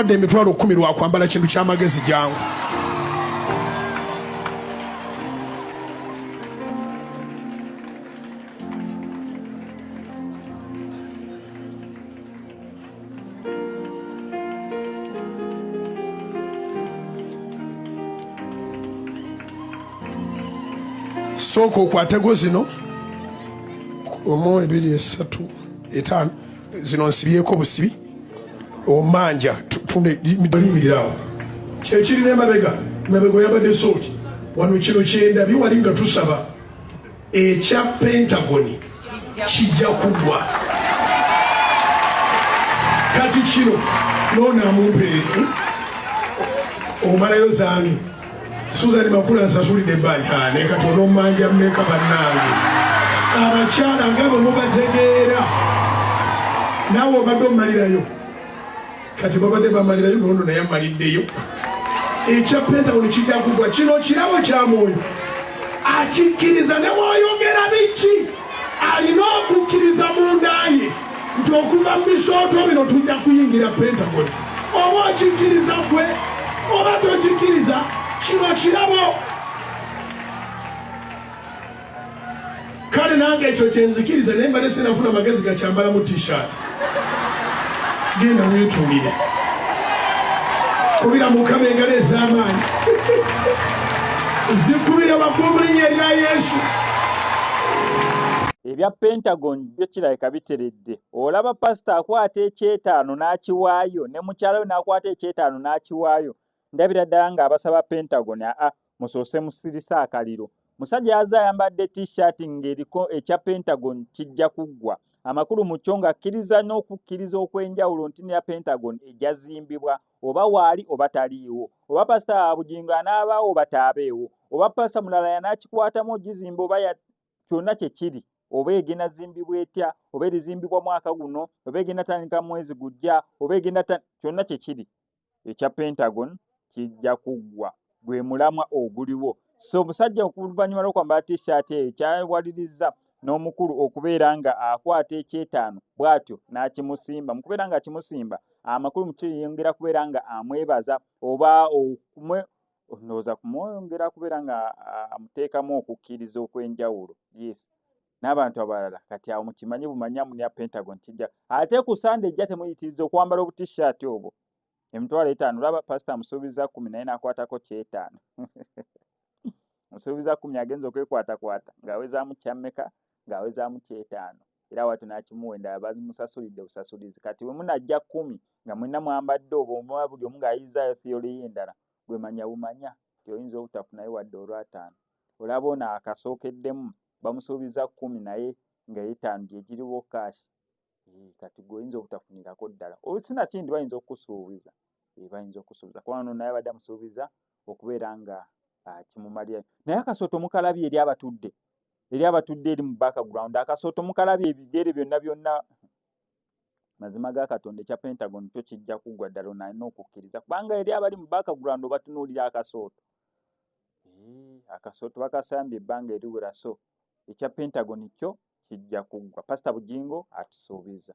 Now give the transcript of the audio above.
bawadde emitwalo 10 lwakwambala kintu ky'amagezi jangu. Sooka okwatego zino 1 2 3 5 zino nsibyeko busibi omanja tundeyimirirawo kyekirina emabega yabadde sooti wano kino kyendabye wali nga tusaba ekya Pentagoni kijja kuggwa kati kino noonamumpeeri omalayo zange Susan Makula nsasulidde ebbali ne katono omanja mmeka bannange abakyala nga bwe mubategeera naawe obadde omalirayo kati babadde bamalirayo nono naye amaliddeyo ekya Pentagoni kijja kuggwa kino kirabo kya mwoyo akikkiriza ne bw'oyogera biki alina okukkiriza munda ye nti okuva mu bisooto bino tujja kuyingira Pentagoni oba okikkiriza gwe oba tokikkiriza kino kirabo kale nange ekyo kyenzikiriza naye mbadde sinafuna magezi gakyambala mu t-shirt genda weetuulire kubira mukama engalo ez'amaanyi zikubira bakulu mu linnya erya Yesu. Ebya Pentagon byo kirabika biteredde. Olaba pasita akwata ekyetaano n'akiwaayo ne mukyala we n'akwata ekyetaano n'akiwaayo. Ndabira ddala ng'abasaba Pentagon musoose musirisa akaliro. Musajja yaza ayambadde t-shirt ng'eriko ekya Pentagon kijja kuggwa. Amakulu mu kyo ng'akkiriza n'okukkiriza okw'enjawulo nti ya Pentagon ejjazimbibwa oba waali oba taliiwo. Oba pasita Bugingo anaabaawo oba taabeewo. Oba pasita mulala yanaakikwatamu ogizimba oba kyonna kye kiri. Oba egenda zimbibwa etya, oba erizimbibwa mwaka guno, oba egenda tandika mwezi gujja, oba egenda kyonna kye kiri. Ekya Pentagon kijja kuggwa. Gwe mulamwa oguliwo. So omusajja okuvannyuma lw'okwambala t-shirt eyo kyawaliriza n'omukulu okubeera nga akwata ekyetaano bw'atyo n'akimusimba. Mu kubeera nga akimusimba, amakulu mu kyo yeyongera kubeera nga amwebaza oba ndowooza kumwongera kubeera nga amuteekamu okukkiriza okw'enjawulo. Yes. N'abantu abalala kati awo mukimanyi bumanya mu ya Pentagon kijja. Ate ku Sunday ejja temuyitiriza okwambala obuti-shirt obwo. Emitwalo 5 olaba pasita amusuubiza 10 naye n'akwatako kyetaano. Musuubiza 10 agenza okwekwatakwata ng'awezaamu kyammeka ng'awezaamu kyetaano. Era watu n'akimuwenda bamusasulidde busasulizi. Kati bwe munajja 10 nga mwenna mwambadde obwo buli omu ng'ayizaayo theory y'endala gwe manya bumanya oyinza obutafunayo wadde olw'ataano. Olaba ono akasookeddemu bamusuubiza 10 naye nga 5 gye giriwo cash. Kati gwe oyinza obutafunirako ddala. Sinakindi bayinza okukusuubiza. Bayinza okusuubiza kuba ono naye abadde amusuubiza okubeera nga kimumalirayo. Naye akasooto mukalabye eri abatudde eri mu background akasooto mukalabye ebigere byonna mazima ga Katonda ekya Pentagon kyo kijja kuggwa ddala ono alina okukkiriza kubanga eri abali mu background obatunuulira akasooto akasooto bakasambye ebbanga eriwera so ekya Pentagon kyo kijja kuggwa. Pasita Bugingo atusuubiza.